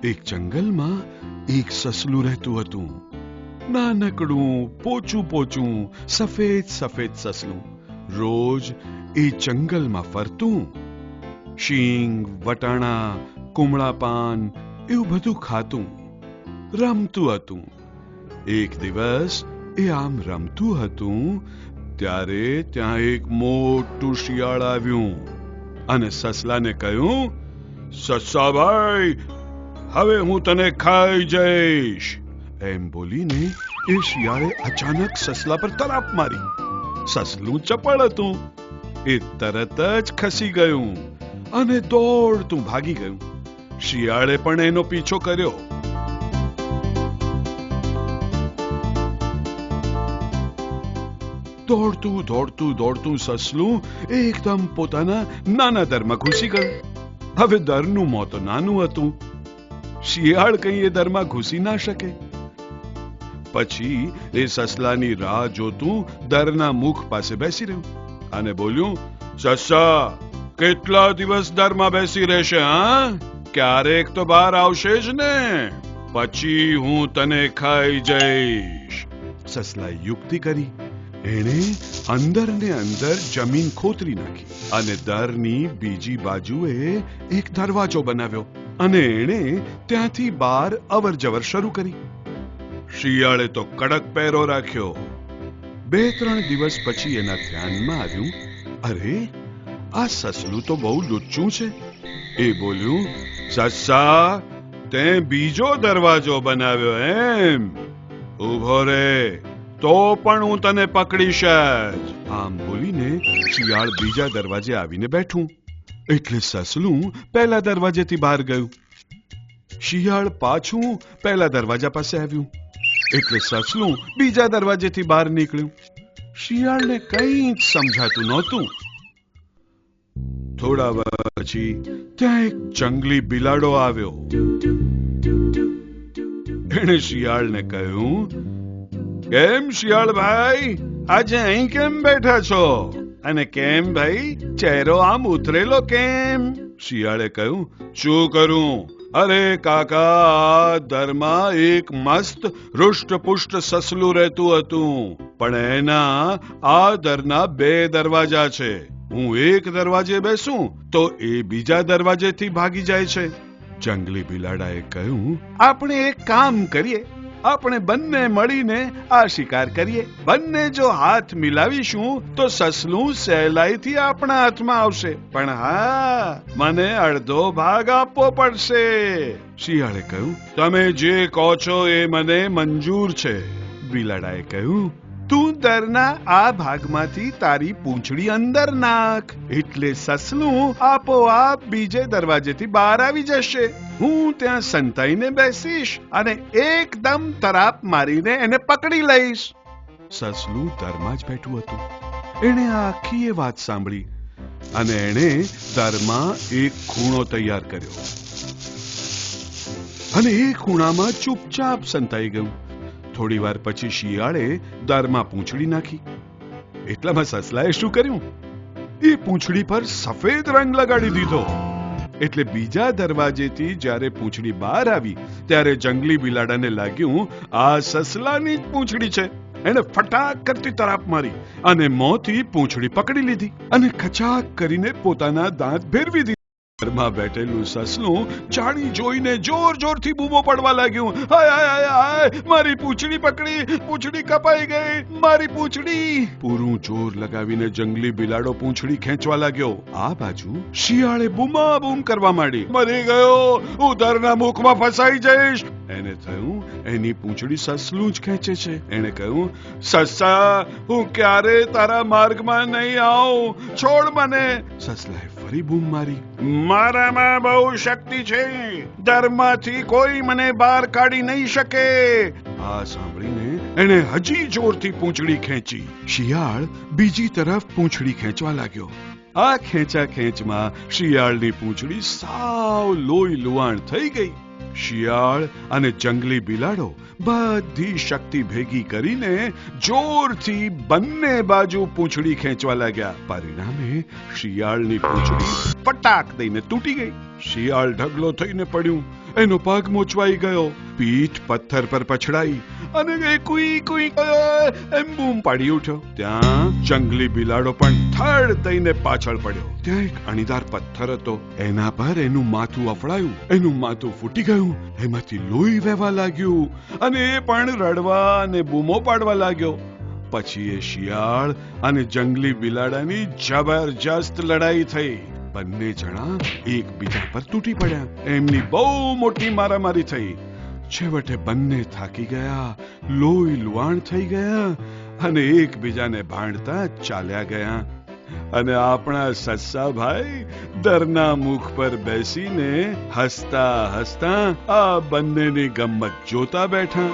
એક જંગલમાં એક સસલું રહેતું હતું. નાનકડું પોચું પોચું સફેદ સફેદ સસલું રોજ એ જંગલમાં ફરતું. શીંગ, વટાણા, કુમળા પાન એવું બધું ખાતું, રમતું હતું. એક દિવસ એ આમ રમતું હતું ત્યારે ત્યાં એક મોટું શિયાળ આવ્યું અને સસલાને કહ્યું, સસાભાઈ, હવે હું તને ખાઈ જઈશ. એમ બોલીને એ શિયાળે અચાનક સસલા પર તરાપ મારી. સસલું ચપળ હતું, એ તરત જ ખસી ગયું અને દોડતું ભાગી ગયું. શિયાળે પણ એનો પીછો કર્યો. દોડતું દોડતું દોડતું સસલું એકદમ પોતાના નાના દરમાં ઘૂસી ગયું. હવે દરનું મોં તો નાનું હતું, શિયાળ કઈ એ દરમાં ઘૂસી ના શકે. પછી એ સસલાની રાહ જોતું દરના મુખ પાસે બેસી રહ્યું અને બોલ્યું, સસા, કેટલા દિવસ દરમાં બેસી રહેશે? હા, ક્યારેક તો બહાર આવશે જ ને, પછી હું તને ખાઈ જઈશ. સસલાએ યુક્તિ કરી. એણે અંદર ને અંદર જમીન ખોતરી નાખી અને દરની બીજી બાજુએ એક દરવાજો બનાવ્યો અને એણે ત્યાંથી બહાર અવર જવર શરૂ કરી. શિયાળે તો કડક પહેરો રાખ્યો. 2-3 દિવસ પછી એના ધ્યાનમાં આવ્યું, અરે, આ સસલું તો બહુ લુચ્ચું છે. એ બોલ્યું, સસા, તે બીજો દરવાજો બનાવ્યો એમ? ઉભો રે, તો પણ હું તને પકડીશ જ. આમ બોલીને શિયાળ બીજા દરવાજે આવીને બેઠું એટલે સસલું પહેલા દરવાજેથી બહાર ગયું. શિયાળ પાછું પહેલા દરવાજા પાસે આવ્યું એટલે સસલું બીજા દરવાજેથી બહાર નીકળ્યું. શિયાળને કંઈ જ સમજાતું નહોતું. થોડા પછી ત્યાં એક જંગલી બિલાડો આવ્યો. એણે શિયાળને કહ્યું, કેમ શિયાળભાઈ, આજે અહીં કેમ બેઠા છો? અને કેમ ભાઈ, ચહેરો આમ ઉતરેલો કેમ? શિયાળે કહ્યું, શું કરું? અરે કાકા, દરમાં એક મસ્ત હૃષ્ટપુષ્ટ સસલું રહેતું હતું, પણ એના આ દરના 2 દરવાજા છે. હું એક દરવાજે બેસું તો એ બીજા દરવાજેથી ભાગી જાય છે. જંગલી બિલાડાએ કહ્યું, આપણે એક કામ કરીએ, આપણે બંને મળીને આ શિકાર કરીએ. બંને જો હાથ મિલાવીશું તો સસલું સહેલાઈથી આપણા હાથમાં આવશે, પણ હા, મને અડધો ભાગ આપવો પડશે. શિયાળે કહ્યું, તમે જે કહો છો એ મને મંજૂર છે. બિલાડાએ કહ્યું, તું દરના આ ભાગમાંથી તારી પૂંછડી અંદર નાખ એટલે સસલું આપોઆપ બીજે દરવાજેથી બહાર આવી જશે. હું ત્યાં સંતાઈને બેસીશ અને એકદમ તરાપ મારીને એને પકડી લઈશ. સસલું દરમાં જ બેઠું હતું. એણે આખી એ વાત સાંભળી અને એણે દરમાં એક ખૂણો તૈયાર કર્યો અને એ ખૂણામાં ચૂપચાપ સંતાઈ ગયું. થોડી વાર પછી શિયાળે દરમાં પૂંછડી નાખી. એટલામાં સસલાએ શું કર્યું? એ પૂંછડી પર સફેદ રંગ લગાડી દીધો. એટલે બીજા દરવાજેથી જ્યારે પૂંછડી બહાર આવી ત્યારે જંગલી બિલાડાને લાગ્યું આ સસલાની જ પૂંછડી છે. એણે ફટાક કરતી તરાપ મારી અને મોંથી પૂંછડી પકડી લીધી અને ખચાક કરીને પોતાના દાંત ભેરવી દીધા. ઘરમાં બેઠેલું સસલું જાણી જોઈને જોર જોરથી બૂમો પડવા લાગ્યું, હાય હાય હાય, મારી પૂંછડી પકડી, પૂંછડી કપાઈ ગઈ, મારી પૂંછડી. પૂરું જોર લગાવીને જંગલી બિલાડો પૂંછડી ખેંચવા લાગ્યો. આ બાજુ શિયાળે બૂમાબૂમ કરવા માંડી, મરી ગયો, હું દરના મુખમાં ફસાઈ જઈશ. એને થયું એની પૂંછડી સસલું જ ખેંચે છે. એને કહ્યું, સસા, હું ક્યારે તારા માર્ગમાં નહીં આવું, છોડ મને. સસલાએ ફરી બૂમ મારી, મારામાં બહુ શક્તિ છે, દરમાંથી કોઈ મને બહાર કાઢી નહીં શકે. આ સાંભળીને એણે હજી જોરથી પૂંછડી ખેંચી. શિયાળ બીજી તરફ પૂંછડી ખેંચવા લાગ્યો. આ ખેંચા ખેંચમાં શિયાળની પૂંછડી સાવ લોહી લુહાણ થઈ ગઈ. શિયાળ અને જંગલી બિલાડો બધી શક્તિ ભેગી કરીને જોરથી બંને બાજુ પૂંછડી ખેંચવા લાગ્યા. પરિણામે શિયાળની પૂંછડી ફટાક દઈને તૂટી ગઈ. શિયાળ ઢગલો થઈને પડ્યું. એનો પગ મોચવાઈ ગયો, પીઠ પથ્થર પર પછડાઈ અને એ કુઈ કુઈ એમ બૂમ પાડી ઉઠ્યો. ત્યાં જંગલી બિલાડો પણ થડ દઈને પાછળ પડ્યો. ત્યાં એક અણીદાર પથ્થર હતો, એના પર એનું માથું અફડાયું, એનું માથું ફૂટી ગયું, એમાંથી લોહી વહેવા લાગ્યું અને એ પણ રડવા અને બૂમો પાડવા લાગ્યો. પછી એ શિયાળ અને જંગલી બિલાડાની જબરજસ્ત લડાઈ થઈ. બંને જણા એકબીજા પર તૂટી પડ્યા. એમની બહુ મોટી મારામારી થઈ. છેવટે બંને થાકી ગયા, લોહી લુહાણ થઈ ગયા અને એકબીજાને ભાંડતા ચાલ્યા ગયા. અને આપણા સસ્સાભાઈ દરના મુખ પર બેસીને હસતા હસતા આ બંનેની ગમ્મત જોતા બેઠા.